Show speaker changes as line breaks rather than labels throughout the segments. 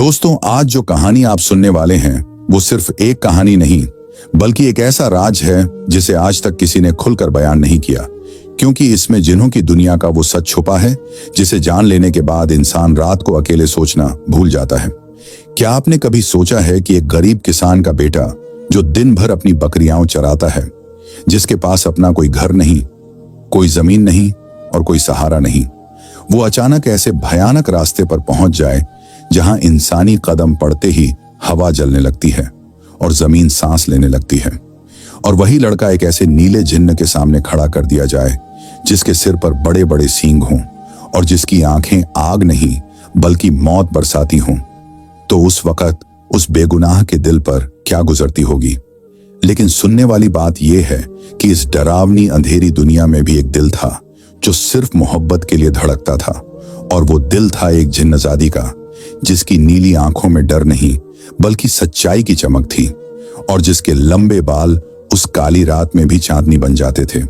दोस्तों, आज जो कहानी आप सुनने वाले हैं वो सिर्फ एक कहानी नहीं बल्कि एक ऐसा राज है जिसे आज तक किसी ने खुलकर बयान नहीं किया, क्योंकि इसमें जिन्हों की दुनिया का वो सच छुपा है जिसे जान लेने के बाद इंसान रात को अकेले सोचना भूल जाता है। क्या आपने कभी सोचा है कि एक गरीब किसान का बेटा जो दिन भर अपनी बकरियां चराता है, जिसके पास अपना कोई घर नहीं, कोई जमीन नहीं और कोई सहारा नहीं, वो अचानक ऐसे भयानक रास्ते पर पहुंच जाए जहां इंसानी कदम पड़ते ही हवा जलने लगती है और जमीन सांस लेने लगती है, और वही लड़का एक ऐसे नीले जिन्न के सामने खड़ा कर दिया जाए जिसके सिर पर बड़े बड़े सींग हों और जिसकी आंखें आग नहीं बल्कि मौत बरसाती हों, तो उस वक्त उस बेगुनाह के दिल पर क्या गुजरती होगी। लेकिन सुनने वाली बात यह है कि इस डरावनी अंधेरी दुनिया में भी एक दिल था जो सिर्फ मोहब्बत के लिए धड़कता था, और वो दिल था एक जिन्नजादी का जिसकी नीली आंखों में डर नहीं बल्कि सच्चाई की चमक थी, और जिसके लंबे बाल उस काली रात में भी चांदनी बन जाते थे।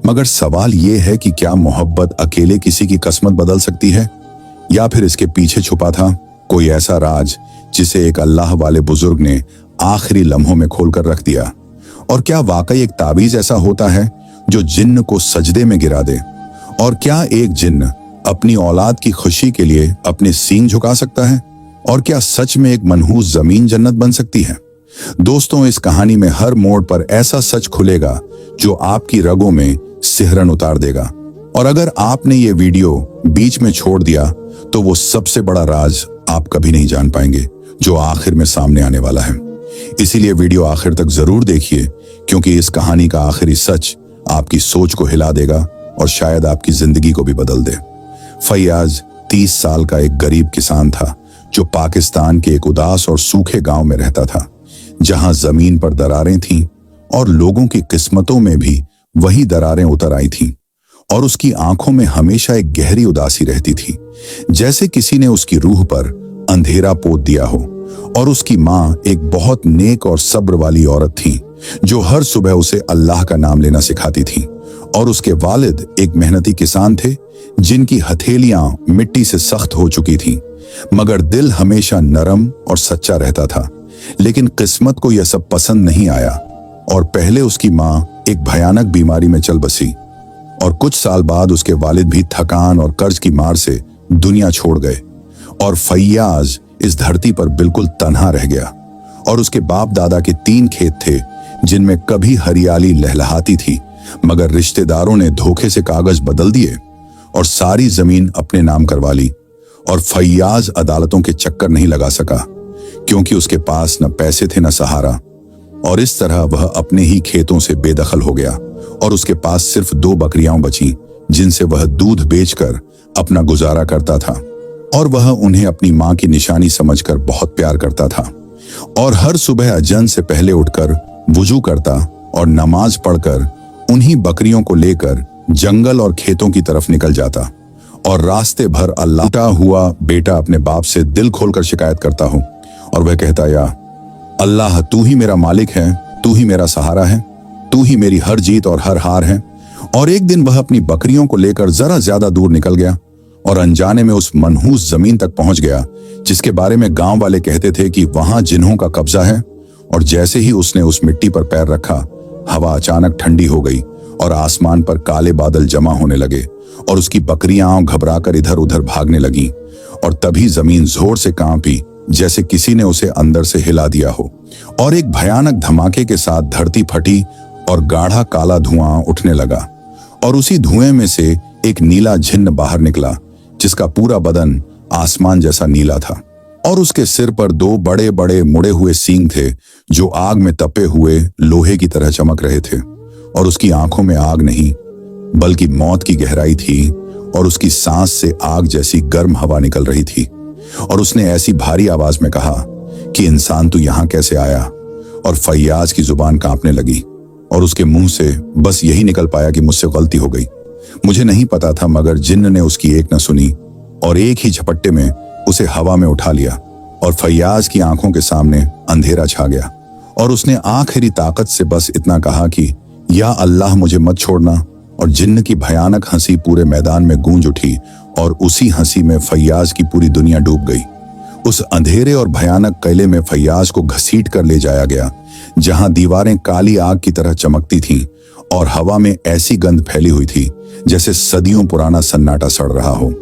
मगर सवाल यह है कि क्या मोहब्बत अकेले किसी की किस्मत बदल सकती है, या फिर इसके पीछे छुपा था कोई ऐसा राज जिसे एक अल्लाह वाले बुजुर्ग ने आखिरी लम्हों में खोलकर रख दिया। और क्या वाकई एक ताबीज ऐसा होता है जो जिन्न को सजदे में गिरा दे, और क्या एक जिन्न अपनी औलाद की खुशी के लिए अपने सींग झुका सकता है, और क्या सच में एक मनहूस जमीन जन्नत बन सकती है। दोस्तों, इस कहानी में हर मोड़ पर ऐसा सच खुलेगा जो आपकी रगों में सिहरन उतार देगा, और अगर आपने ये वीडियो बीच में छोड़ दिया तो वो सबसे बड़ा राज आप कभी नहीं जान पाएंगे जो आखिर में सामने आने वाला है। इसीलिए वीडियो आखिर तक जरूर देखिए, क्योंकि इस कहानी का आखिरी सच आपकी सोच को हिला देगा और शायद आपकी जिंदगी को भी बदल दे। फैयाज 30 साल का एक गरीब किसान था जो पाकिस्तान के एक उदास और सूखे गांव में रहता था, जहां जमीन पर दरारें थीं और लोगों की किस्मतों में भी वही दरारें उतर आई थीं, और उसकी आंखों में हमेशा एक गहरी उदासी रहती थी, जैसे किसी ने उसकी रूह पर अंधेरा पोत दिया हो। और उसकी माँ एक बहुत नेक और सब्र वाली औरत थी जो हर सुबह उसे अल्लाह का नाम लेना सिखाती थी, और उसके वालिद एक मेहनती किसान थे जिनकी हथेलियां मिट्टी से सख्त हो चुकी थीं, मगर दिल हमेशा नरम और सच्चा रहता था। लेकिन किस्मत को यह सब पसंद नहीं आया, और पहले उसकी माँ एक भयानक बीमारी में चल बसी, और कुछ साल बाद उसके वालिद भी थकान और कर्ज की मार से दुनिया छोड़ गए, और फैयाज इस धरती पर बिल्कुल तन्हा रह गया। और उसके बाप दादा के 3 खेत थे जिनमें कभी हरियाली लहलहाती थी, मगर रिश्तेदारों ने धोखे से कागज बदल दिए और सारी जमीन अपने नाम करवा ली। और फैयाज अदालतों के चक्कर नहीं लगा सका, क्योंकि उसके पास न पैसे थे न सहारा, और इस तरह वह अपने ही खेतों से बेदखल हो गया, और उसके पास सिर्फ 2 बकरियां बची जिनसे वह दूध बेचकर अपना गुजारा करता था, और वह उन्हें अपनी मां की निशानी समझकर बहुत प्यार करता था। और हर सुबह अजन से पहले उठकर वुजू करता और नमाज पढ़कर उन्हीं बकरियों को लेकर जंगल और खेतों की तरफ निकल जाता, और रास्ते भर अल्लाह हुआ बेटा अपने बाप से दिल खोलकर शिकायत करता हो, और वह कहता, या अल्लाह, तू ही मेरा मालिक है, तू ही मेरा सहारा है, तू ही मेरी हर जीत और हर हार है। और एक दिन वह अपनी बकरियों को लेकर जरा ज्यादा दूर निकल गया और अनजाने में उस मनहूस जमीन तक पहुंच गया जिसके बारे में गांव वाले कहते थे कि वहां जिन्हों का कब्जा है। और जैसे ही उसने उस मिट्टी पर पैर रखा, हवा अचानक ठंडी हो गई और आसमान पर काले बादल जमा होने लगे, और उसकी बकरियां घबराकर इधर उधर भागने लगीं, और तभी जमीन जोर से कांपी जैसे किसी ने उसे अंदर से हिला दिया हो, और एक भयानक धमाके के साथ धरती फटी और गाढ़ा काला धुआं उठने लगा, और उसी धुएं में से एक नीला जिन्न बाहर निकला जिसका पूरा बदन आसमान जैसा नीला था, और उसके सिर पर 2 बड़े बड़े मुड़े हुए सींग थे जो आग में तपे हुए लोहे की तरह चमक रहे थे, और उसकी आंखों में आग नहीं बल्कि मौत की गहराई थी, और उसकी सांस से आग जैसी गर्म हवा निकल रही थी। और उसने ऐसी भारी आवाज में कहा कि इंसान तू यहां कैसे आया। और फैयाज की जुबान कांपने लगी, और उसके मुंह से बस यही निकल पाया कि मुझसे गलती हो गई, मुझे नहीं पता था। मगर जिन्न ने उसकी एक न सुनी और एक ही झपट्टे में उसे हवा में उठा लिया, और फैयाज की आंखों के सामने अंधेरा छा गया, और उसने आखिरी ताकत से बस इतना कहा कि या अल्लाह, मुझे मत छोड़ना। और जिन्न की भयानक हंसी पूरे मैदान में गूंज उठी, और उसी हंसी में फैयाज की पूरी दुनिया डूब गई। उस अंधेरे और भयानक किले में फैयाज को घसीट कर ले जाया गया, जहां दीवारें काली आग की तरह चमकती थीं और हवा में ऐसी गंध फैली हुई थी जैसे सदियों पुराना सन्नाटा सड़ रहा हो।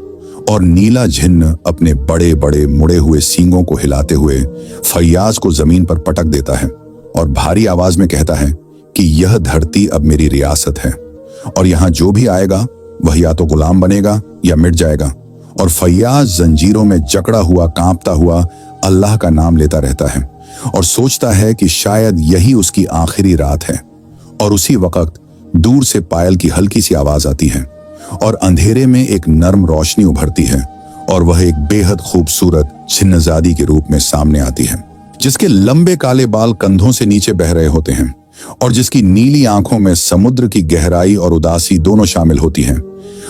और नीला झिन्न अपने बड़े बड़े मुड़े हुए सींगों को हिलाते हुए फैयाज को जमीन पर पटक देता है और भारी आवाज में कहता है कि यह धरती अब मेरी रियासत है और यहां जो भी आएगा वह या तो गुलाम बनेगा या मिट जाएगा। और फैयाज जंजीरों में जकड़ा हुआ कांपता हुआ अल्लाह का नाम लेता रहता है और सोचता है कि शायद यही उसकी आखिरी रात है। और उसी वक्त दूर से पायल की हल्की सी आवाज आती है और अंधेरे में एक नर्म रोशनी उभरती है और वह एक बेहद खूबसूरत जिन्नजादी के रूप में सामने आती है, जिसके लंबे काले बाल कंधों से नीचे बह रहे होते हैं और जिसकी नीली आंखों में समुद्र की गहराई और उदासी दोनों शामिल होती हैं।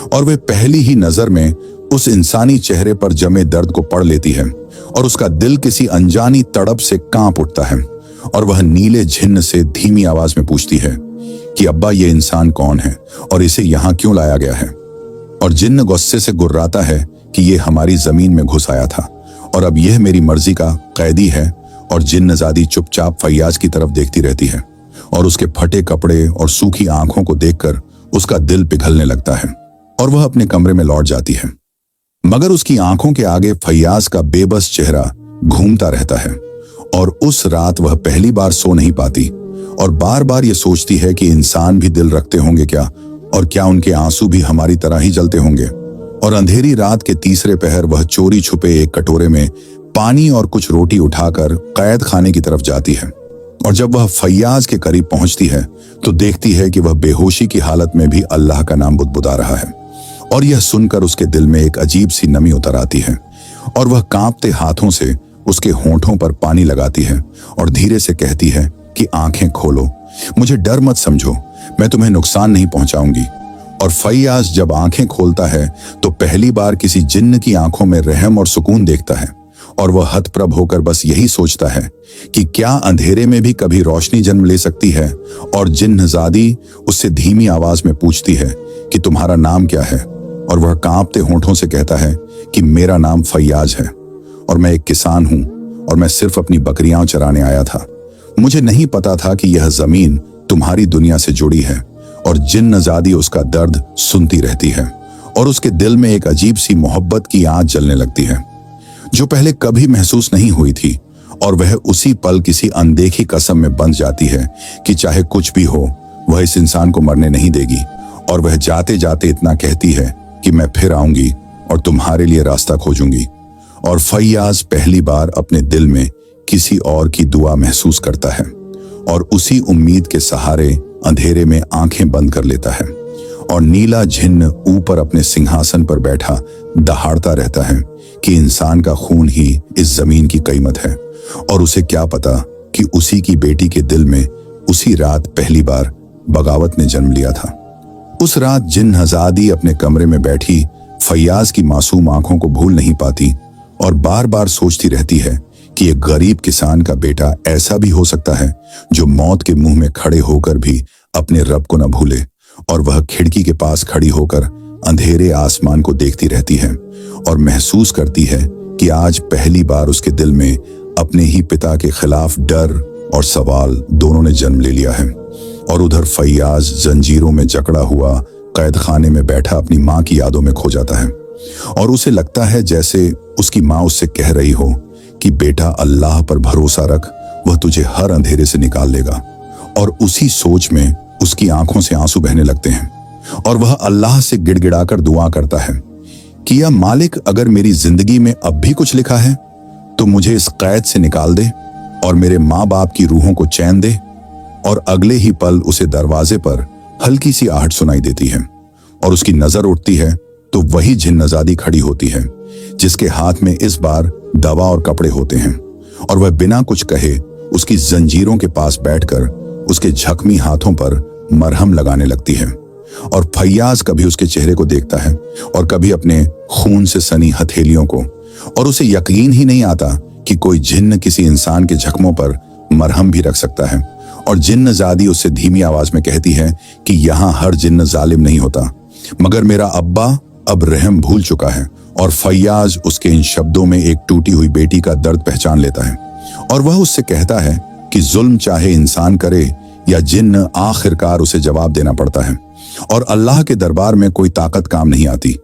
और वे पहली ही नजर में उस इंसानी चेहरे पर जमे दर्द को पढ़ लेती है और उसका दिल किसी अनजानी तड़प से कांप उठता है। और वह नीले झिन्न से धीमी आवाज में पूछती है कि अब्बा, ये इंसान कौन है और इसे यहाँ क्यों लाया गया है। और जिन्न गुस्से से गुर्राता है कि ये हमारी जमीन में घुस आया था और अब यह मेरी मर्जी का कैदी है। और जिन्नजादी चुपचाप फैयाज की तरफ देखती रहती है और उसके फटे कपड़े और सूखी आंखों को देखकर उसका दिल पिघलने लगता है और वह अपने कमरे में लौट जाती है। मगर उसकी आंखों के आगे फैयाज का बेबस चेहरा घूमता रहता है और उस रात वह पहली बार सो नहीं पाती और बार बार ये सोचती है कि इंसान भी दिल रखते होंगे क्या, और क्या उनके आंसू भी हमारी तरह ही जलते होंगे। और अंधेरी रात के तीसरे पहर वह चोरी छुपे एक कटोरे में पानी और कुछ रोटी उठाकर कैद खाने की तरफ जाती है। और जब वह फैयाज के करीब पहुंचती है तो देखती है कि वह बेहोशी की हालत में भी अल्लाह का नाम बुदबुदा रहा है। और यह सुनकर उसके दिल में एक अजीब सी नमी उतर आती है और वह कांपते हाथों से उसके होंठों पर पानी लगाती है और धीरे से कहती है कि आंखें खोलो, मुझे डर मत समझो, मैं तुम्हें नुकसान नहीं पहुंचाऊंगी। और फैयाज जब आंखें खोलता है तो पहली बार किसी जिन्न की आंखों में रहम और सुकून देखता है और वह हतप्रभ होकर बस यही सोचता है कि क्या अंधेरे में भी कभी रोशनी जन्म ले सकती है। और जिन्नजादी उससे धीमी आवाज में पूछती है कि तुम्हारा नाम क्या है। और वह कांपते होंठों से कहता है कि मेरा नाम फैयाज है और मैं एक किसान हूं और मैं सिर्फ अपनी बकरियां चराने आया था। मुझे नहीं पता था कि यह जमीन तुम्हारी दुनिया से जुड़ी है। और जिन्नजादी उसका दर्द सुनती रहती है और उसके दिल में एक अजीब सी मोहब्बत की आग जलने लगती है जो पहले कभी महसूस नहीं हुई थी। और वह उसी पल किसी अनदेखी कसम में बंध जाती है कि चाहे कुछ भी हो वह इस इंसान को मरने नहीं देगी। और वह जाते जाते इतना कहती है कि मैं फिर आऊंगी और तुम्हारे लिए रास्ता खोजूंगी। और फैयाज पहली बार अपने दिल में किसी और की दुआ महसूस करता है और उसी उम्मीद के सहारे अंधेरे में आंखें बंद कर लेता है। और नीला झिन्न ऊपर अपने सिंहासन पर बैठा दहाड़ता रहता है कि इंसान का खून ही इस जमीन की कीमत है। और उसे क्या पता कि उसी की बेटी के दिल में उसी रात पहली बार बगावत ने जन्म लिया था। उस रात जिन्नजादी अपने कमरे में बैठी फैयाज की मासूम आंखों को भूल नहीं पाती और बार बार सोचती रहती है कि एक गरीब किसान का बेटा ऐसा भी हो सकता है जो मौत के मुंह में खड़े होकर भी अपने रब को न भूले। और वह खिड़की के पास खड़ी होकर अंधेरे आसमान को देखती रहती है और महसूस करती है कि आज पहली बार उसके दिल में अपने ही पिता के खिलाफ डर और सवाल दोनों ने जन्म ले लिया है। और उधर फैयाज जंजीरों में जकड़ा हुआ कैद खाने में बैठा अपनी माँ की यादों में खो जाता है और उसे लगता है जैसे उसकी माँ उससे कह रही हो कि बेटा, अल्लाह पर भरोसा रख, वह तुझे हर अंधेरे से निकाल लेगा। और उसी सोच में उसकी आंखों से आंसू बहने लगते हैं और वह अल्लाह से गिड़गिड़ाकर दुआ करता है कि या मालिक, अगर मेरी जिंदगी में अब भी कुछ लिखा है तो मुझे इस कैद से निकाल दे और मेरे माँ बाप की रूहों को चैन दे। और अगले ही पल उसे दरवाजे पर हल्की सी आहट सुनाई देती है और उसकी नजर उठती है तो वही जिन्नजादी खड़ी होती है जिसके हाथ में इस बार दवा और कपड़े होते हैं। और वह बिना कुछ कहे उसकी जंजीरों के पास बैठकर उसके जख्मी हाथों पर मरहम लगाने लगती है। और फैयाज कभी उसके चेहरे को देखता है और कभी अपने खून से सनी हथेलियों को, और उसे यकीन ही नहीं आता कि कोई जिन्न किसी इंसान के जख्मों पर मरहम भी रख सकता है। और जिन्नजादी उससे धीमी आवाज में कहती है कि यहाँ हर जिन्न जालिम नहीं होता, मगर मेरा अब्बा अब रहम भूल चुका है और फैयाज उसके इन शब्दों में एक टूटी हुई बेटी का दर्द पहचान लेता है और वह उससे कहता है कि जुल्म चाहे इंसान करे या जिन्न, आखिरकार उसे जवाब देना पड़ता है और अल्लाह के दरबार में कोई ताकत काम नहीं आती।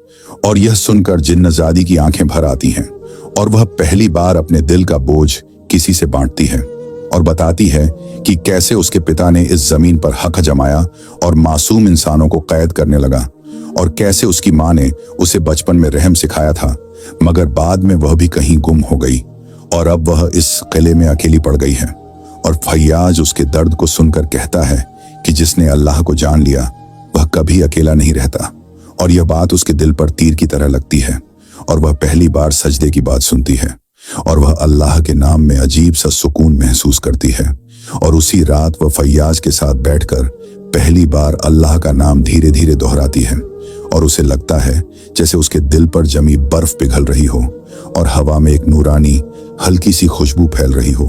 और यह सुनकर जिन्नजादी की आंखें भर आती हैं और वह पहली बार अपने दिल का बोझ किसी से बांटती है और बताती है कि कैसे उसके पिता ने इस जमीन पर हक जमाया और मासूम इंसानों को कैद करने लगा और कैसे उसकी माँ ने उसे बचपन में रहम सिखाया था, मगर बाद में वह भी कहीं गुम हो गई और अब वह इस किले में अकेली पड़ गई है। और फैयाज उसके दर्द को सुनकर कहता है कि जिसने अल्लाह को जान लिया वह कभी अकेला नहीं रहता। और यह बात उसके दिल पर तीर की तरह लगती है और वह पहली बार सजदे की बात सुनती है और वह अल्लाह के नाम में अजीब सा सुकून महसूस करती है। और उसी रात वह फैयाज के साथ बैठकर पहली बार अल्लाह का नाम धीरे धीरे दोहराती है और उसे लगता है जैसे उसके दिल पर जमी बर्फ पिघल रही हो और हवा में एक नूरानी हल्की सी खुशबू फैल रही हो।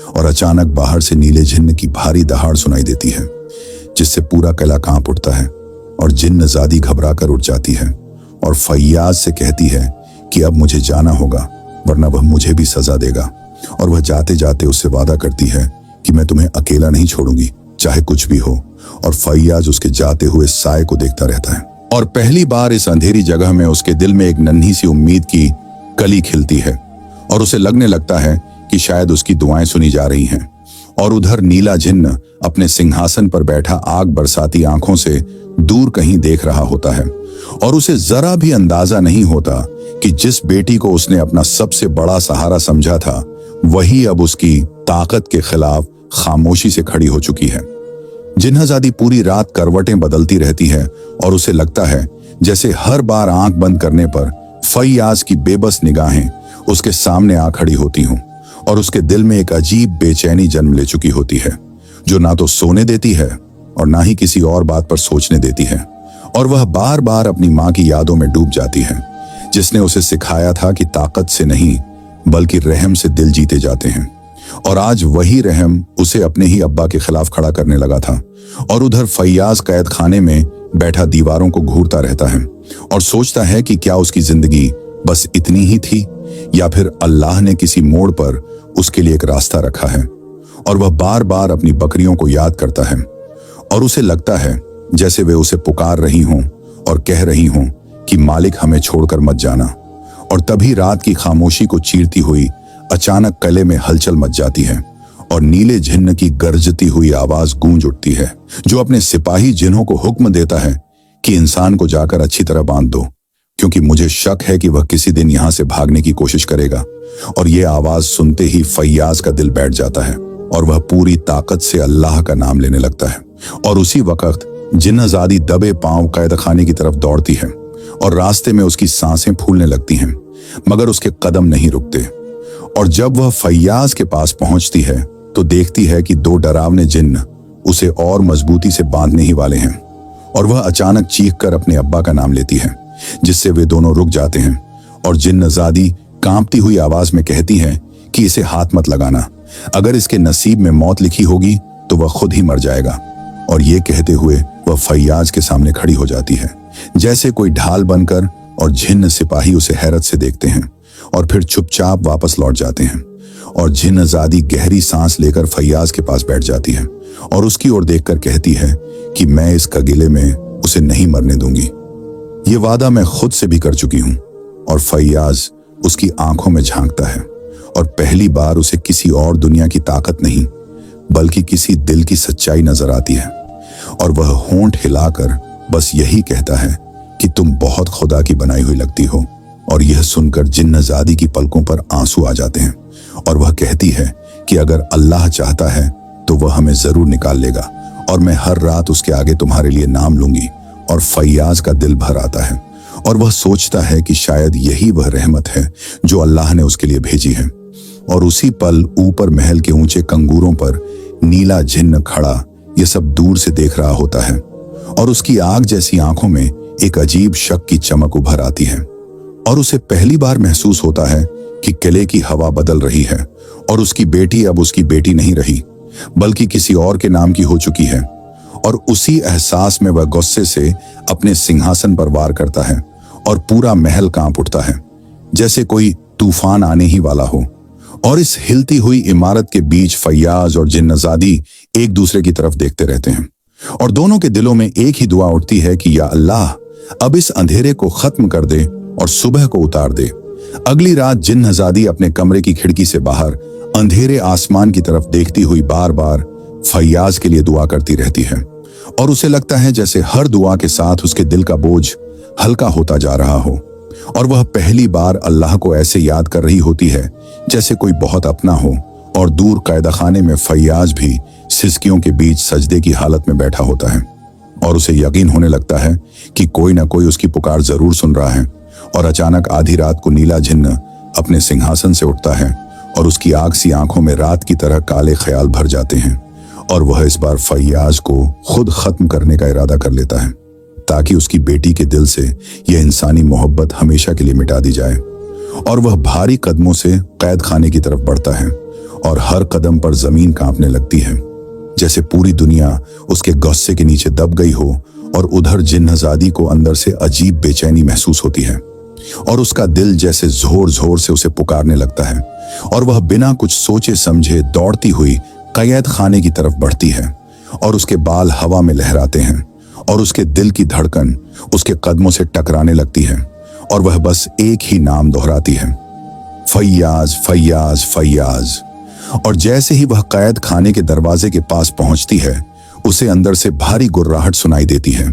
और अचानक बाहर से नीले जिन्न की भारी दहाड़ सुनाई देती है जिससे पूरा किला कांप उठता है और जिन्नजादी घबरा कर उठ जाती है और फैयाज से कहती है कि अब मुझे जाना होगा वरना वह मुझे भी सजा देगा। और वह जाते जाते उससे वादा करती है कि मैं तुम्हें अकेला नहीं छोड़ूंगी चाहे कुछ भी हो। और फैयाज उसके जाते हुए साए को देखता रहता है और पहली बार इस अंधेरी जगह में उसके दिल में एक नन्ही सी उम्मीद की कली खिलती है और उसे लगने लगता है कि शायद उसकी दुआएं सुनी जा रही हैं। और उधर नीला जिन्न अपने सिंहासन पर बैठा आग बरसाती आंखों से दूर कहीं देख रहा होता है और उसे जरा भी अंदाजा नहीं होता कि जिस बेटी को उसने अपना सबसे बड़ा सहारा समझा था वही अब उसकी ताकत के खिलाफ खामोशी से खड़ी हो चुकी है। जिन्नजादी पूरी रात करवटें बदलती रहती है और उसे लगता है जैसे हर बार आंख बंद करने पर फैयाज की बेबस निगाहें उसके सामने आ खड़ी होती हों और उसके दिल में एक अजीब बेचैनी जन्म ले चुकी होती है जो ना तो सोने देती है और ना ही किसी और बात पर सोचने देती है। और वह बार बार अपनी माँ की यादों में डूब जाती है जिसने उसे सिखाया था कि ताकत से नहीं बल्कि रहम से दिल जीते जाते हैं। और आज वही रहम उसे अपने ही अब्बा के खिलाफ खड़ा करने लगा था। और उधर फैयाज कैद खाने में बैठा दीवारों को घूरता रहता है और सोचता है कि क्या उसकी जिंदगी बस इतनी ही थी या फिर अल्लाह ने किसी मोड़ पर उसके लिए एक रास्ता रखा है। और वह बार बार अपनी बकरियों को याद करता है और उसे लगता है जैसे वे उसे पुकार रही हों और कह रही हों कि मालिक हमें छोड़कर मत जाना। और तभी रात की खामोशी को चीरती हुई अचानक किले में हलचल मच जाती है और नीले जिन्न की गरजती हुई आवाज गूंज उठती है जो अपने सिपाही जिन्हों को हुक्म देता है कि इंसान को जाकर अच्छी तरह बांध दो क्योंकि मुझे शक है कि वह किसी दिन यहां से भागने की कोशिश करेगा। और यह आवाज सुनते ही फैयाज का दिल बैठ जाता है और वह पूरी ताकत से अल्लाह का नाम लेने लगता है। और उसी वक्त जिन्नजादी दबे पांव कैदखाने की तरफ दौड़ती है और रास्ते में उसकी सांसें फूलने लगती हैं मगर उसके कदम नहीं रुकते। और जब वह फैयाज के पास पहुंचती है तो देखती है कि दो डरावने जिन्न उसे और मजबूती से बांधने ही वाले हैं। और वह अचानक चीख कर अपने अब्बा का नाम लेती है जिससे वे दोनों रुक जाते हैं। और जिन्नजादी कांपती हुई आवाज में कहती है कि इसे हाथ मत लगाना, अगर इसके नसीब में मौत लिखी होगी तो वह खुद ही मर जाएगा। और ये कहते हुए वह फैयाज के सामने खड़ी हो जाती है जैसे कोई ढाल बनकर और जिन्न सिपाही उसे हैरत से देखते हैं और फिर चुपचाप वापस लौट जाते हैं। और जिन्नजादी गहरी सांस लेकर फैयाज के पास बैठ जाती है और उसकी ओर देखकर कहती है कि मैं इस कगीले में उसे नहीं मरने दूंगी, ये वादा मैं खुद से भी कर चुकी हूं। और फैयाज उसकी आंखों में झांकता है और पहली बार उसे किसी और दुनिया की ताकत नहीं बल्कि किसी दिल की सच्चाई नजर आती है। और वह होंठ हिलाकर बस यही कहता है कि तुम बहुत खुदा की बनाई हुई लगती हो। और यह सुनकर जिन्नजादी की पलकों पर आंसू आ जाते हैं और वह कहती है कि अगर अल्लाह चाहता है तो वह हमें जरूर निकाल लेगा और मैं हर रात उसके आगे तुम्हारे लिए नाम लूंगी। और फैयाज का दिल भर आता है और वह सोचता है कि शायद यही वह रहमत है जो अल्लाह ने उसके लिए भेजी है। और उसी पल ऊपर महल के ऊंचे कंगूरों पर नीला जिन्न खड़ा ये सब दूर से देख रहा होता है और उसकी आग जैसी आंखों में एक अजीब शक की चमक उभर आती है। और उसे पहली बार महसूस होता है कि किले की हवा बदल रही है और उसकी बेटी अब उसकी बेटी नहीं रही बल्कि किसी और के नाम की हो चुकी है। और उसी एहसास में वह गुस्से से अपने सिंहासन पर वार करता है और पूरा महल कांप उठता है, जैसे कोई तूफान आने ही वाला हो। और इस हिलती हुई इमारत के बीच फैयाज और जिन्नजादी एक दूसरे की तरफ देखते रहते हैं और दोनों के दिलों में एक ही दुआ उठती है कि या अल्लाह, अब इस अंधेरे को खत्म कर दे और सुबह को उतार दे। अगली रात जिन्नजादी अपने कमरे की खिड़की से बाहर अंधेरे आसमान की तरफ देखती हुई बार बार फैयाज के लिए दुआ करती रहती है और उसे लगता है जैसे हर दुआ के साथ उसके दिल का बोझ हल्का होता जा रहा हो और वह पहली बार अल्लाह को ऐसे याद कर रही होती है जैसे कोई बहुत अपना हो। और दूर कैदखाने में फैयाज भी सिसकियों के बीच सजदे की हालत में बैठा होता है और उसे यकीन होने लगता है कि कोई ना कोई उसकी पुकार जरूर सुन रहा है। और अचानक आधी रात को नीला जिन्न अपने सिंहासन से उठता है और उसकी आग सी आंखों में रात की तरह काले ख्याल भर जाते हैं और वह इस बार फैयाज को खुद खत्म करने का इरादा कर लेता है ताकि उसकी बेटी के दिल से यह इंसानी मोहब्बत हमेशा के लिए मिटा दी जाए। और वह भारी कदमों से कैद खाने की तरफ बढ़ता है और हर कदम पर जमीन कांपने लगती है, जैसे पूरी दुनिया उसके गुस्से के नीचे दब गई हो। और उधर जिन्नजादी को अंदर से अजीब बेचैनी महसूस होती है और उसका दिल जैसे जोर जोर से उसे पुकारने लगता है और वह बिना कुछ सोचे समझे दौड़ती हुई कैद खाने की तरफ बढ़ती है और उसके बाल हवा में लहराते हैं और उसके दिल की धड़कन उसके कदमों से टकराने लगती है और वह बस एक ही नाम दोहराती है, फैयाज फैयाज फैयाज। और जैसे ही वह कैद खाने के दरवाजे के पास पहुंचती है उसे अंदर से भारी गुर्राहट सुनाई देती है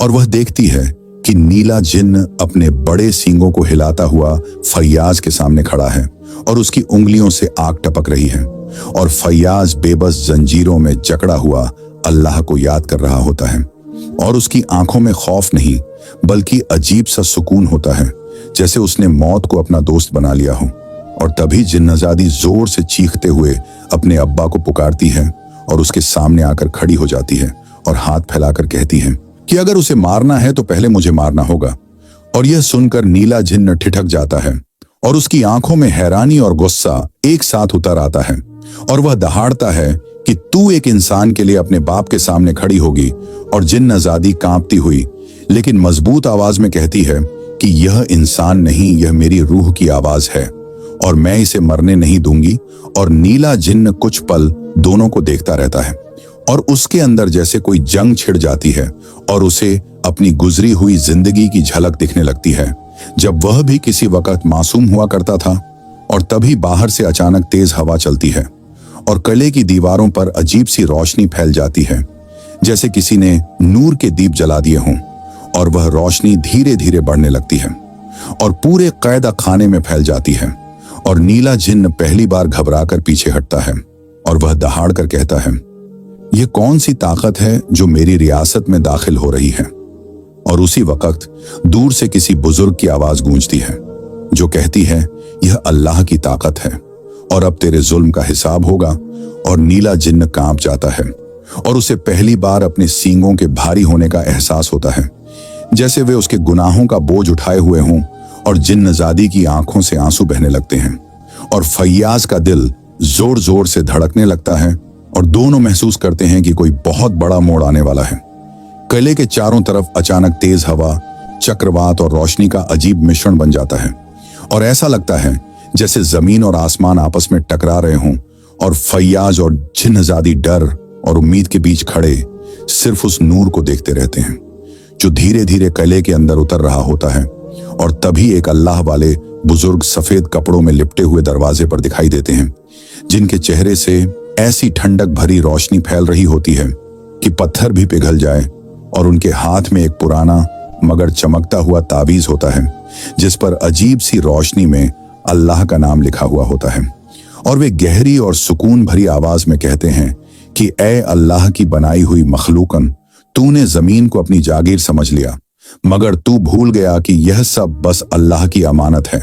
और वह देखती है कि नीला जिन्न अपने बड़े सींगों को हिलाता हुआ फैयाज के सामने खड़ा है और उसकी उंगलियों से आग टपक रही है और फैयाज बेबस जंजीरों में जकड़ा हुआ अल्लाह को याद कर रहा होता है और उसकी आंखों में खौफ नहीं बल्कि अजीब सा सुकून होता है, जैसे उसने मौत को अपना दोस्त बना लिया हो। और तभी जिन्नजादी जोर से चीखते हुए अपने अब्बा को पुकारती है और उसके सामने आकर खड़ी हो जाती है और हाथ फैलाकर कहती है कि अगर उसे मारना है तो पहले मुझे मारना होगा। और यह सुनकर नीला जिन्न ठिठक जाता है और उसकी आंखों में हैरानी और गुस्सा एक साथ उतर आता है और वह दहाड़ता है कि तू एक इंसान के लिए अपने बाप के सामने खड़ी होगी। और जिन्नजादी कांपती हुई लेकिन मजबूत आवाज में कहती है कि यह इंसान नहीं, यह मेरी रूह की आवाज है और मैं इसे मरने नहीं दूंगी। और नीला जिन्न कुछ पल दोनों को देखता रहता है और उसके अंदर जैसे कोई जंग छिड़ जाती है और उसे अपनी गुजरी हुई जिंदगी की झलक दिखने लगती है जब वह भी किसी वक्त मासूम हुआ करता था। और तभी बाहर से अचानक तेज हवा चलती है और किले की दीवारों पर अजीब सी रोशनी फैल जाती है, जैसे किसी ने नूर के दीप जला दिए हों। और वह रोशनी धीरे धीरे बढ़ने लगती है और पूरे कैदा खाने में फैल जाती है। और नीला जिन्न पहली बार घबराकर पीछे हटता है और वह दहाड़ कर कहता है, यह कौन सी ताकत है जो मेरी रियासत में दाखिल हो रही है। और उसी वक्त दूर से किसी बुजुर्ग की आवाज गूंजती है जो कहती है, यह अल्लाह की ताकत है और अब तेरे जुल्म का हिसाब होगा। और नीला जिन्न कांप जाता है और उसे पहली बार अपने सींगों के भारी होने का एहसास होता है, जैसे वे उसके गुनाहों का बोझ उठाए हुए हों। और जिन्नजादी की आंखों से आंसू बहने लगते हैं और फैयाज का दिल जोर जोर से धड़कने लगता है और दोनों महसूस करते हैं कि कोई बहुत बड़ा मोड़ आने वाला है। किले के चारों तरफ अचानक तेज हवा, चक्रवात और रोशनी का अजीब मिश्रण बन जाता है और ऐसा लगता है जैसे जमीन और आसमान आपस में टकरा रहे हों। और फैयाज और जिन्नजादी डर और उम्मीद के बीच खड़े सिर्फ उस नूर को देखते रहते हैं जो धीरे धीरे किले के अंदर उतर रहा होता है। और तभी एक अल्लाह वाले बुजुर्ग सफेद कपड़ों में लिपटे हुए दरवाजे पर दिखाई देते हैं, जिनके चेहरे से ऐसी ठंडक भरी रोशनी फैल रही होती है कि पत्थर भी पिघल जाए। और उनके हाथ में एक पुराना मगर चमकता हुआ ताबीज होता है जिस पर अजीब सी रोशनी में अल्लाह का नाम लिखा हुआ होता है। और वे गहरी और सुकून भरी आवाज में कहते हैं कि ए अल्लाह की बनाई हुई मखलूकन, तूने जमीन को अपनी जागीर समझ लिया, मगर तू भूल गया कि यह सब बस अल्लाह की अमानत है।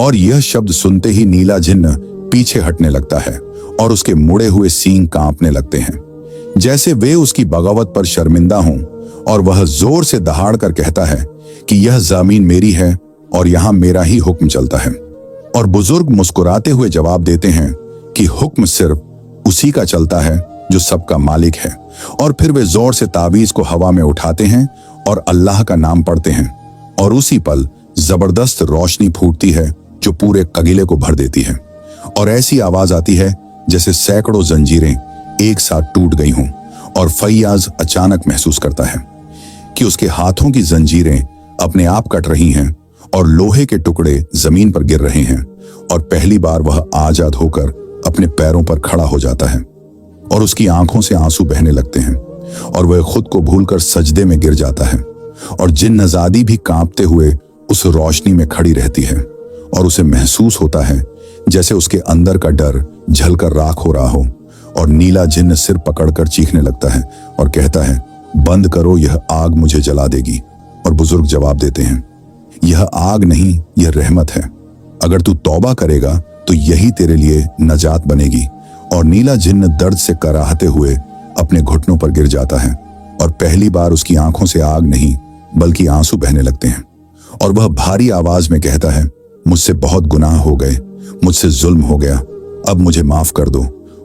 और यह शब्द सुनते ही नीला जिन्न पीछे हटने लगता है और उसके मुड़े हुए सींग कांपने लगते हैं, जैसे वे उसकी बगावत पर शर्मिंदा हों। और वह जोर से दहाड़ कर कहता है कि यह जमीन मेरी है और यहां मेरा ही हुक्म चलता है। और बुजुर्ग मुस्कुराते हुए जवाब देते हैं कि हुक्म सिर्फ उसी का चलता है जो सबका मालिक है। और फिर वे जोर से ताबीज को हवा में उठाते हैं और अल्लाह का नाम पढ़ते हैं और उसी पल जबरदस्त रोशनी फूटती है जो पूरे कबीले को भर देती है, और ऐसी आवाज आती है जैसे सैकड़ों जंजीरें एक साथ टूट गई हों। और फैयाज अचानक महसूस करता है कि उसके हाथों की जंजीरें अपने आप कट रही हैं और लोहे के टुकड़े जमीन पर गिर रहे हैं, और पहली बार वह आजाद होकर अपने पैरों पर खड़ा हो जाता है। और उसकी आंखों से आंसू बहने लगते हैं और वह खुद को भूलकर सजदे में गिर जाता है। और जिन्नजादी भी कांपते हुए उस रोशनी में खड़ी रहती है, और उसे महसूस होता है जैसे उसके अंदर का डर झलकर राख हो रहा हो। और नीला जिन्न सिर पकड़कर चीखने लगता है और कहता है, बंद करो, यह आग मुझे जला देगी। और बुजुर्ग जवाब देते हैं, यह आग नहीं, यह रहमत है। अगर तू तौबा करेगा तो यही तेरे लिए नजात बनेगी। और नीला जिन्न दर्द से कराहते हुए अपने घुटनों पर गिर जाता है, और पहली बार उसकी आंखों से आग नहीं बल्कि आंसू बहने लगते हैं। और वह भारी आवाज में कहता है, मुझसे बहुत गुनाह हो गए, मुझसे जुल्म हो गया, अब मुझे माफ कर दो।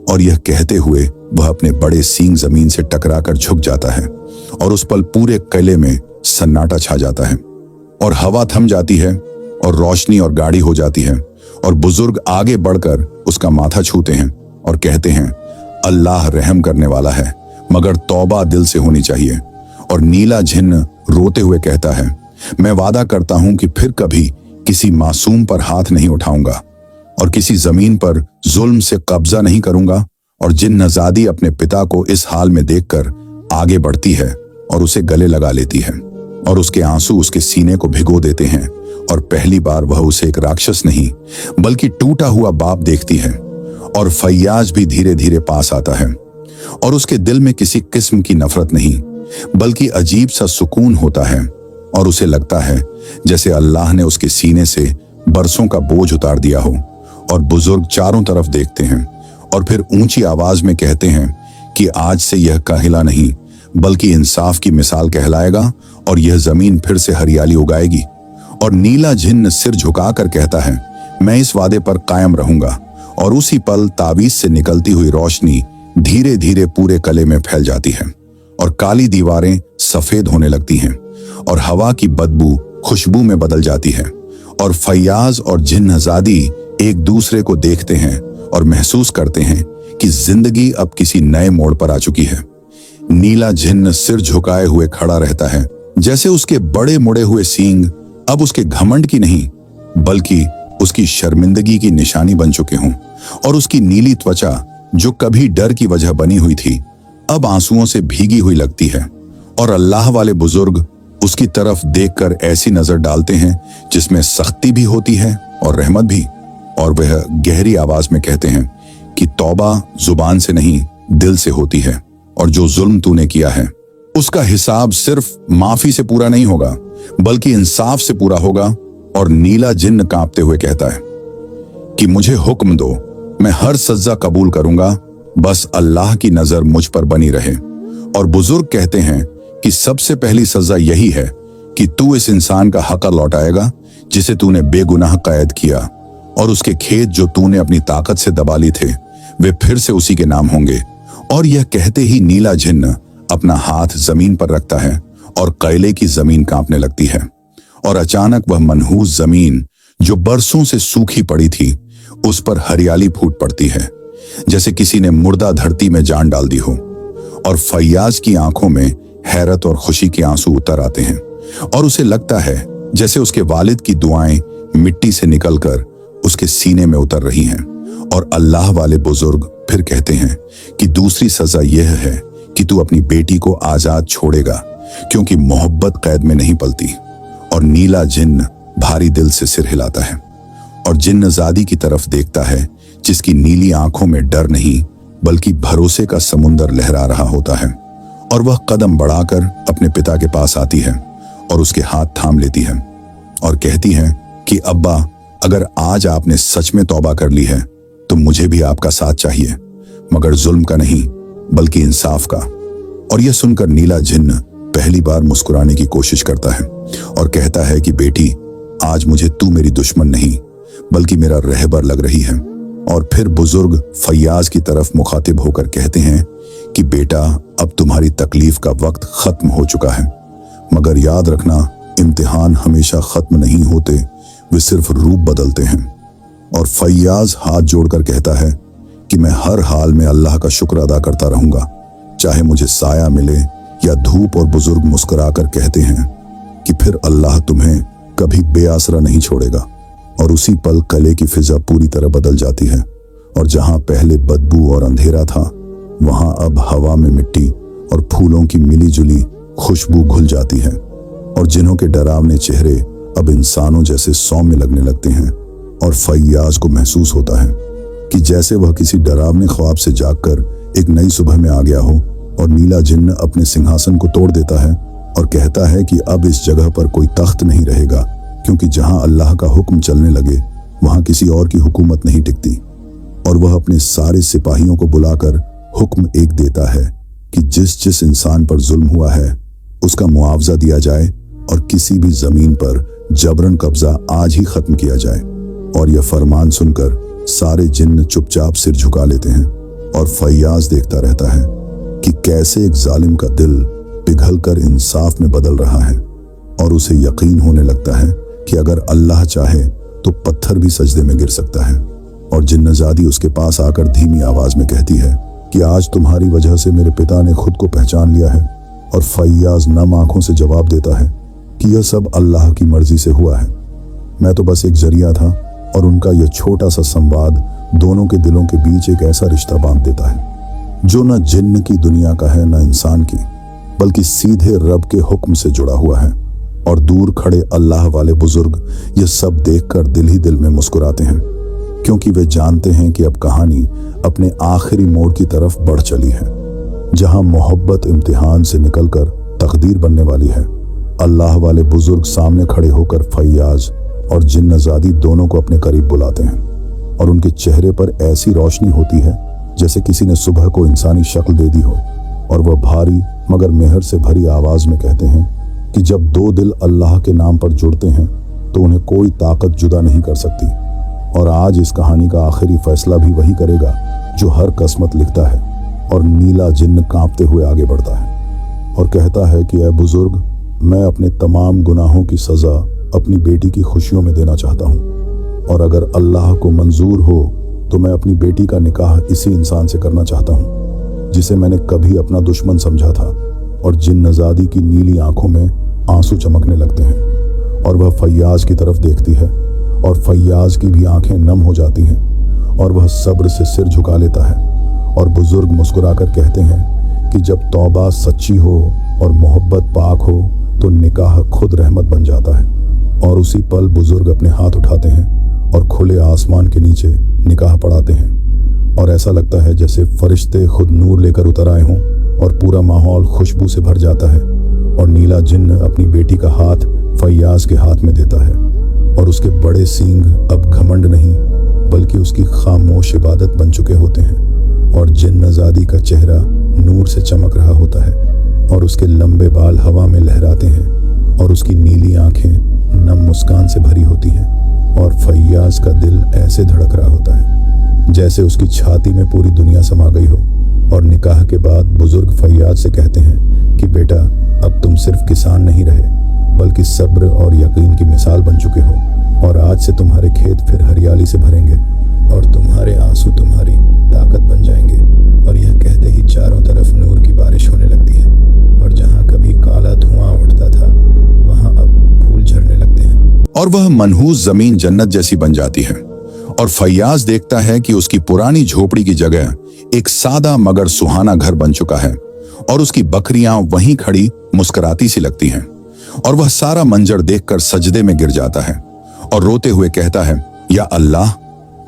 और यह कहते हुए वह अपने बड़े सींग जमीन से टकराकर झुक जाता है, और उस पल पूरे किले में सन्नाटा छा जाता है, और हवा थम जाती है, और रोशनी और गाढ़ी हो जाती है। और बुजुर्ग आगे बढ़कर उसका माथा छूते हैं और कहते हैं, अल्लाह रहम करने वाला है, मगर तौबा दिल से होनी चाहिए। और नीला जिन्न रोते हुए कहता है, मैं वादा करता हूं कि फिर कभी किसी मासूम पर हाथ नहीं उठाऊंगा और किसी जमीन पर जुल्म से कब्जा नहीं करूंगा। और जिन्नजादी अपने पिता को इस हाल में देखकर आगे बढ़ती है और उसे गले लगा लेती है, और उसके आंसू उसके सीने को भिगो देते हैं। और पहली बार वह उसे एक राक्षस नहीं बल्कि टूटा हुआ बाप देखती है। और फैयाज भी धीरे धीरे पास आता है, और उसके दिल में किसी किस्म की नफरत नहीं बल्कि अजीब सा सुकून होता है। और उसे लगता है जैसे अल्लाह ने उसके सीने से बरसों का बोझ उतार दिया हो। और बुजुर्ग चारों तरफ देखते हैं और फिर ऊंची आवाज में कहते हैं कि आज से यह काहिला नहीं बल्कि इंसाफ की मिसाल कहलाएगा, और यह जमीन फिर से हरियाली उगाएगी। और नीला जिन्न सिर झुकाकर कहता है, मैं इस वादे पर कायम रहूंगा। और उसी पल तावीज से निकलती हुई रोशनी धीरे धीरे पूरे किले में फैल जाती है, और काली दीवारें सफेद होने लगती हैं, और हवा की बदबू खुशबू में बदल जाती है। और फैयाज और जिन्नजादी एक दूसरे को देखते हैं और महसूस करते हैं कि जिंदगी अब किसी नए मोड़ पर आ चुकी है। नीला जिन्न सिर झुकाए हुए खड़ा रहता है, जैसे उसके बड़े मुड़े हुए सींग अब उसके घमंड की नहीं बल्कि उसकी शर्मिंदगी की निशानी बन चुके हों। और उसकी नीली त्वचा जो कभी डर की वजह बनी हुई थी अब आंसुओं से भीगी हुई लगती है। और अल्लाह वाले बुजुर्ग उसकी तरफ देखकर ऐसी नजर डालते हैं जिसमें सख्ती भी होती है और रहमत भी। और वह गहरी आवाज में कहते हैं कि तौबा जुबान से नहीं दिल से होती है, और जो जुल्म तूने किया है उसका हिसाब सिर्फ माफी से पूरा नहीं होगा बल्कि इंसाफ से पूरा होगा। और नीला जिन्न कांपते हुए कहता है कि मुझे हुक्म दो, मैं हर सजा कबूल करूंगा, बस अल्लाह की नजर मुझ पर बनी रहे। और बुजुर्ग कहते हैं कि सबसे पहली सजा यही है कि तू इस इंसान का हक लौटाएगा जिसे तूने बेगुनाह कैद किया, और उसके खेत जो तूने अपनी ताकत से दबा ली थे वे फिर से उसी के नाम होंगे। और यह कहते ही नीला जिन्न अपना हाथ जमीन पर रखता है और किले की जमीन कांपने लगती है। और अचानक वह मनहूस जमीन जो बरसों से सूखी पड़ी थी उस पर हरियाली फूट पड़ती है, जैसे किसी ने मुर्दा धरती में जान डाल दी हो। और फैयाज की आंखों में हैरत और खुशी के आंसू उतर आते हैं, और उसे लगता है जैसे उसके वालिद की दुआएं मिट्टी से निकलकर उसके सीने में उतर रही हैं। और अल्लाह वाले बुजुर्ग फिर कहते हैं कि दूसरी सजा यह है कि तू अपनी बेटी को आजाद छोड़ेगा, क्योंकि मोहब्बत कैद में नहीं पलती। और नीला जिन्न भारी दिल से सिर हिलाता है और जिन्नजादी की तरफ देखता है, जिसकी नीली आंखों में डर नहीं बल्कि भरोसे का समुंदर लहरा रहा होता है। और वह कदम बढ़ाकर अपने पिता के पास आती है और उसके हाथ थाम लेती है और कहती है कि अब्बा, अगर आज आपने सच में तौबा कर ली है तो मुझे भी आपका साथ चाहिए, मगर जुल्म का नहीं बल्कि इंसाफ का। और यह सुनकर नीला जिन्न पहली बार मुस्कुराने की कोशिश करता है और कहता है कि बेटी, आज मुझे तू मेरी दुश्मन नहीं बल्कि मेरा रहबर लग रही है। और फिर बुजुर्ग फैयाज की तरफ मुखातिब होकर कहते हैं कि बेटा, अब तुम्हारी तकलीफ का वक्त खत्म हो चुका है, मगर याद रखना इम्तिहान हमेशा खत्म नहीं होते, वे सिर्फ रूप बदलते हैं। और फैयाज हाथ जोड़कर कहता है कि मैं हर हाल में अल्लाह का शुक्र अदा करता रहूंगा, चाहे मुझे साया मिले या धूप। और बुजुर्ग मुस्कुराकर कहते हैं कि फिर अल्लाह तुम्हें कभी बेआसरा नहीं छोड़ेगा। और उसी पल कले की फिजा पूरी तरह बदल जाती है, और जहां पहले बदबू और अंधेरा था, वहां अब हवा में मिट्टी और फूलों की मिली जुली खुशबू घुल जाती है। और जिन्हों के डरावने चेहरे अब इंसानों जैसे सौम्य लगने लगते हैं। और फैयाज को महसूस होता है कि जैसे वह किसी डरावने ख्वाब से जागकर एक नई सुबह में आ गया हो। और नीला जिन्न अपने सिंहासन को तोड़ देता है और कहता है कि अब इस जगह पर कोई तख्त नहीं रहेगा, क्योंकि जहां अल्लाह का हुक्म चलने लगे वहां किसी और की हुकूमत नहीं टिकती। और वह अपने सारे सिपाहियों को बुलाकर हुक्म एक देता है कि जिस जिस इंसान पर जुल्म हुआ है उसका मुआवजा दिया जाए, और किसी भी जमीन पर जबरन कब्जा आज ही खत्म किया जाए। और यह फरमान सुनकर सारे जिन्न चुपचाप सिर झुका लेते हैं। और फैयाज देखता रहता है कि कैसे एक जालिम का दिल पिघलकर इंसाफ में बदल रहा है। और उसे यकीन होने लगता है कि अगर अल्लाह चाहे तो पत्थर भी सजदे में गिर सकता है। और जिन्नजादी उसके पास आकर धीमी आवाज में कहती है कि आज तुम्हारी वजह से मेरे पिता ने खुद को पहचान लिया है। और फैयाज नम आंखों से जवाब देता है कि यह सब अल्लाह की मर्जी से हुआ है, मैं तो बस एक जरिया था। और उनका यह छोटा सा संवाद दोनों के दिलों के बीच एक ऐसा रिश्ता बांध देता है जो न जिन्न की दुनिया का है न इंसान की, बल्कि सीधे रब के हुक्म से जुड़ा हुआ है। और दूर खड़े अल्लाह वाले बुजुर्ग यह सब देखकर दिल ही दिल में मुस्कुराते हैं, क्योंकि वे जानते हैं कि अब कहानी अपने आखिरी मोड़ की तरफ बढ़ चली है, जहां मोहब्बत इम्तिहान से निकलकर तकदीर बनने वाली है। अल्लाह वाले बुजुर्ग सामने खड़े होकर फैयाज और जिन्नजादी दोनों को अपने करीब बुलाते हैं। और उनके चेहरे पर ऐसी रोशनी होती है जैसे किसी ने सुबह को इंसानी शक्ल दे दी हो। और वह भारी मगर मेहर से भरी आवाज में कहते हैं कि जब दो दिल अल्लाह के नाम पर जुड़ते हैं तो उन्हें कोई ताकत जुदा नहीं कर सकती। और आज इस कहानी का आखिरी फैसला भी वही करेगा जो हर किस्मत लिखता है। और नीला जिन्न कांपते हुए आगे बढ़ता है और कहता है कि ऐ बुजुर्ग, मैं अपने तमाम गुनाहों की सजा अपनी बेटी की खुशियों में देना चाहता हूँ। और अगर अल्लाह को मंजूर हो तो मैं अपनी बेटी का निकाह इसी इंसान से करना चाहता हूँ जिसे मैंने कभी अपना दुश्मन समझा था। और जिन्नजादी की नीली आंखों में आंसू चमकने लगते हैं और वह फैयाज की तरफ देखती है और फैयाज की भी आंखें नम हो जाती हैं और वह सब्र से सिर झुका लेता है। और बुजुर्ग मुस्कुराकर कहते हैं कि जब तौबा सच्ची हो और मोहब्बत पाक हो तो निकाह खुद रहमत बन जाता है। और उसी पल बुजुर्ग अपने हाथ उठाते हैं और खुले आसमान के नीचे निकाह पढ़ाते हैं और ऐसा लगता है जैसे फरिश्ते खुद नूर लेकर उतर आए हों और पूरा माहौल खुशबू से भर जाता है। और नीला जिन्न अपनी बेटी का हाथ फैयाज के हाथ में देता है और उसके बड़े सींग अब घमंड नहीं बल्कि उसकी खामोश इबादत बन चुके होते हैं। और जिन्नजादी का चेहरा नूर से चमक रहा होता है और उसके लंबे बाल हवा में लहराते हैं और उसकी नीली आंखें नम मुस्कान से भरी होती हैं। और फैयाज का दिल ऐसे धड़क रहा होता है जैसे उसकी छाती में पूरी दुनिया समा गई हो। और निकाह के बाद बुजुर्ग फैयाज से कहते हैं कि बेटा, अब तुम सिर्फ किसान नहीं रहे बल्कि सब्र और यकीन की मिसाल बन चुके हो। और आज से तुम्हारे खेत फिर हरियाली से भरेंगे और तुम्हारे आंसू तुम्हारी ताकत बन जाएंगे। और यह कहते ही चारों तरफ नूर की बारिश होने लगती है और जहां कभी काला धुआं उठता था वहां अब फूल झरने लगते हैं और वह मनहूस जमीन जन्नत जैसी बन जाती है। और फैयाज देखता है कि उसकी पुरानी झोपड़ी की जगह एक सादा मगर सुहाना घर बन चुका है और उसकी बकरियां वहीं खड़ी मुस्कुराती सी लगती हैं। और वह सारा मंजर देखकर सजदे में गिर जाता है और रोते हुए कहता है, या अल्लाह,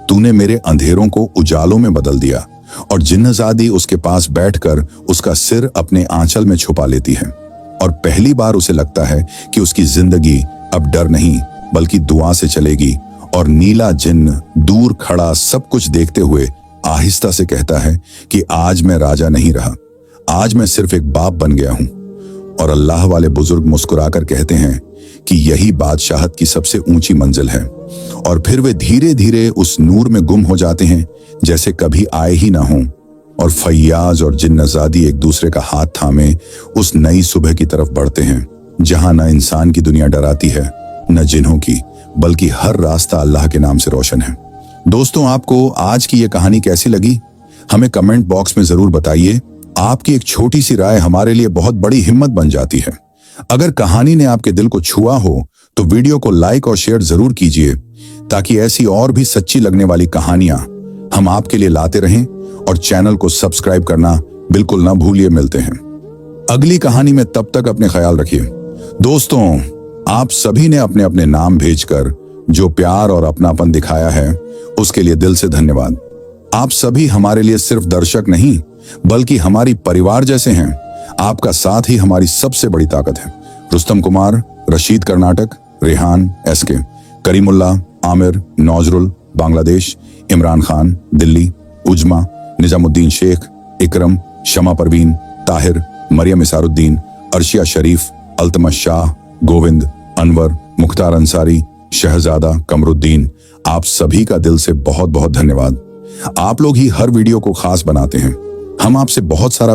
तूने मेरे अंधेरों को उजालों में बदल दिया। और जिन्नजादी उसके पास बैठकर उसका सिर अपने आंचल में छुपा लेती है और पहली बार उसे लगता है कि उसकी जिंदगी अब डर नहीं बल्कि दुआ से चलेगी। और नीला जिन्न दूर खड़ा सब कुछ देखते हुए आहिस्ता से कहता है कि आज मैं राजा नहीं रहा, आज मैं सिर्फ एक बाप बन गया हूं। और अल्लाह वाले बुजुर्ग मुस्कुराकर कहते हैं कि यही बादशाहत की सबसे ऊंची मंजिल है। और फिर वे धीरे धीरे उस नूर में गुम हो जाते हैं जैसे कभी आए ही ना हों। और फैयाज और जिन्नजादी एक दूसरे का हाथ थामे उस नई सुबह की तरफ बढ़ते हैं जहां न इंसान की दुनिया डराती है न जिन्हों की, बल्कि हर रास्ता अल्लाह के नाम से रोशन है। दोस्तों, आपको आज की ये कहानी कैसी लगी हमें कमेंट बॉक्स में जरूर बताइए। आपकी एक छोटी सी राय हमारे लिए बहुत बड़ी हिम्मत बन जाती है। अगर कहानी ने आपके दिल को छुआ हो तो वीडियो को लाइक और शेयर जरूर कीजिए, ताकि ऐसी और भी सच्ची लगने वाली कहानियां हम आपके लिए लाते रहें। और चैनल को सब्सक्राइब करना बिल्कुल ना भूलिए। मिलते हैं अगली कहानी में, तब तक अपने ख्याल रखिए। दोस्तों, आप सभी ने अपने अपने नाम भेजकर जो प्यार और अपनापन दिखाया है उसके लिए दिल से धन्यवाद। आप सभी हमारे लिए सिर्फ दर्शक नहीं बल्कि हमारी परिवार जैसे हैं। आपका साथ ही हमारी सबसे बड़ी ताकत है। रुस्तम कुमार, रशीद कर्नाटक, रेहान SK, करीमुल्ला, आमिर, नौजरुल बांग्लादेश, इमरान खान दिल्ली, उजमा, निजामुद्दीन शेख, इकरम, शमा परवीन, ताहिर, मरियम इसारुद्दीन, अर्शिया शरीफ, अल्तमश शाह, गोविंद, अनवर, मुख्तार अंसारी, शहजादा, कमरुद्दीन, आप सभी का दिल से बहुत बहुत धन्यवाद। आप लोग ही हर वीडियो को खास बनाते हैं। हम आपसे बहुत सारा